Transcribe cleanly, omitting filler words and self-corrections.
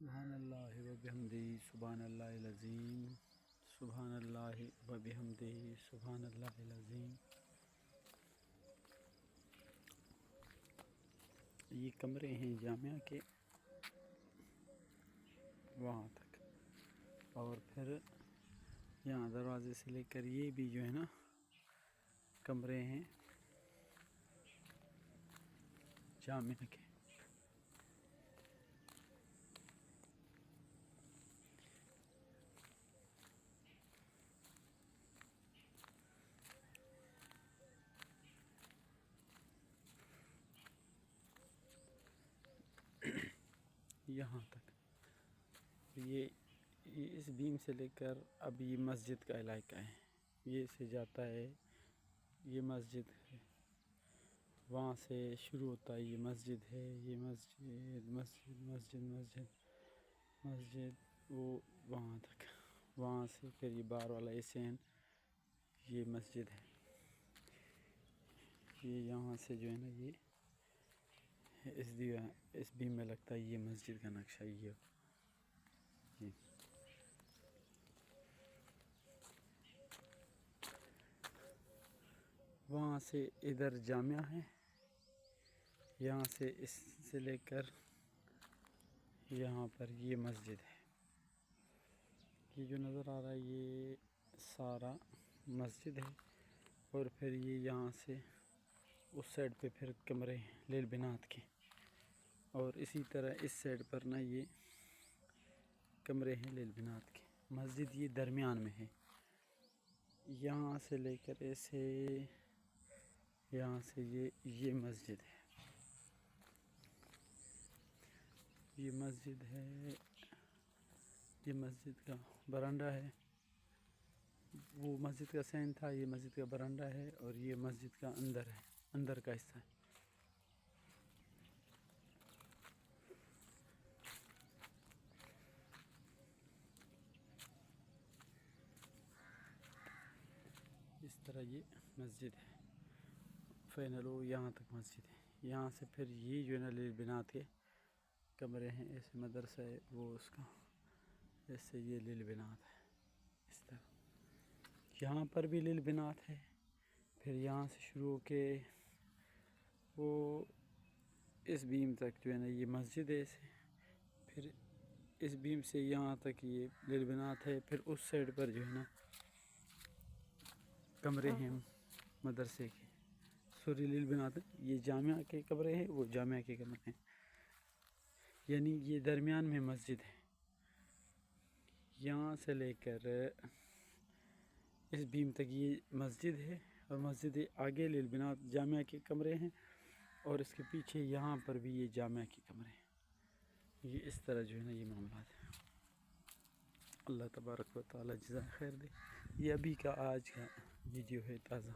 سبحان اللہ و بحمدہ سبحان اللہ العظیم سبحان اللہ و بحمدہ سبحان اللہ العظیم۔ یہ کمرے ہیں جامعہ کے وہاں تک، اور پھر یہاں دروازے سے لے کر یہ بھی جو ہے نا کمرے ہیں جامعہ کے۔ یہاں تک یہ اس بیم سے لے کر اب یہ مسجد کا علاقہ ہے، یہ سے جاتا ہے، یہ مسجد ہے، وہاں سے شروع ہوتا ہے، یہ مسجد ہے، یہ مسجد مسجد مسجد مسجد مسجد وہ وہاں تک، وہاں سے پھر یہ بار والا اسین، یہ مسجد ہے، یہ یہاں سے جو ہے نا یہ اس بیم میں لگتا ہے، یہ مسجد کا نقشہ یہ وہاں سے ادھر جامعہ ہے، یہاں سے اس سے لے کر یہاں پر یہ مسجد ہے، یہ جو نظر آ رہا ہے یہ سارا مسجد ہے، اور پھر یہ یہاں سے اس سائڈ پہ پھر کمرے ہیں لیل بنات کے، اور اسی طرح اس سائڈ پر نا یہ کمرے ہیں لیل بنات کے۔ مسجد یہ درمیان میں ہے، یہاں سے لے کر ایسے یہاں سے یہ مسجد ہے، یہ مسجد ہے، یہ مسجد کا برانڈہ ہے، وہ مسجد کا سین تھا، یہ مسجد کا برانڈہ ہے، اور یہ مسجد کا اندر ہے، اندر کا حصہ ہے۔ اس طرح یہ مسجد ہے، فائنل وہ یہاں تک مسجد ہے، یہاں سے پھر یہ جو ہے نا لیل بنات کے کمرے ہیں، ایسے مدرسہ ہے وہ اس کا، ایسے یہ لیل بنات ہے، اس طرح یہاں پر بھی لیل بنات ہے، پھر یہاں سے شروع ہو کے وہ اس بیم تک جو ہے نا یہ مسجد ہے، ایسے پھر اس بیم سے یہاں تک یہ لیل بنات ہے، پھر اس سائڈ پر جو ہے نا کمرے ہیں مدرسے کے، سوری لیل بنات، یہ جامعہ کے کمرے ہیں، وہ جامعہ کے کمرے ہیں، یعنی یہ درمیان میں مسجد ہے، یہاں سے لے کر اس بیم تک یہ مسجد ہے، اور مسجد آگے لیل بنات جامعہ کے کمرے ہیں، اور اس کے پیچھے یہاں پر بھی یہ جامعہ کے کمرے ہیں، یہ اس طرح جو ہے نا یہ معاملات ہیں۔ اللہ تبارک و تعالی جزائے خیر دے۔ یہ ابھی کا آج کا ویڈیو ہے تازہ۔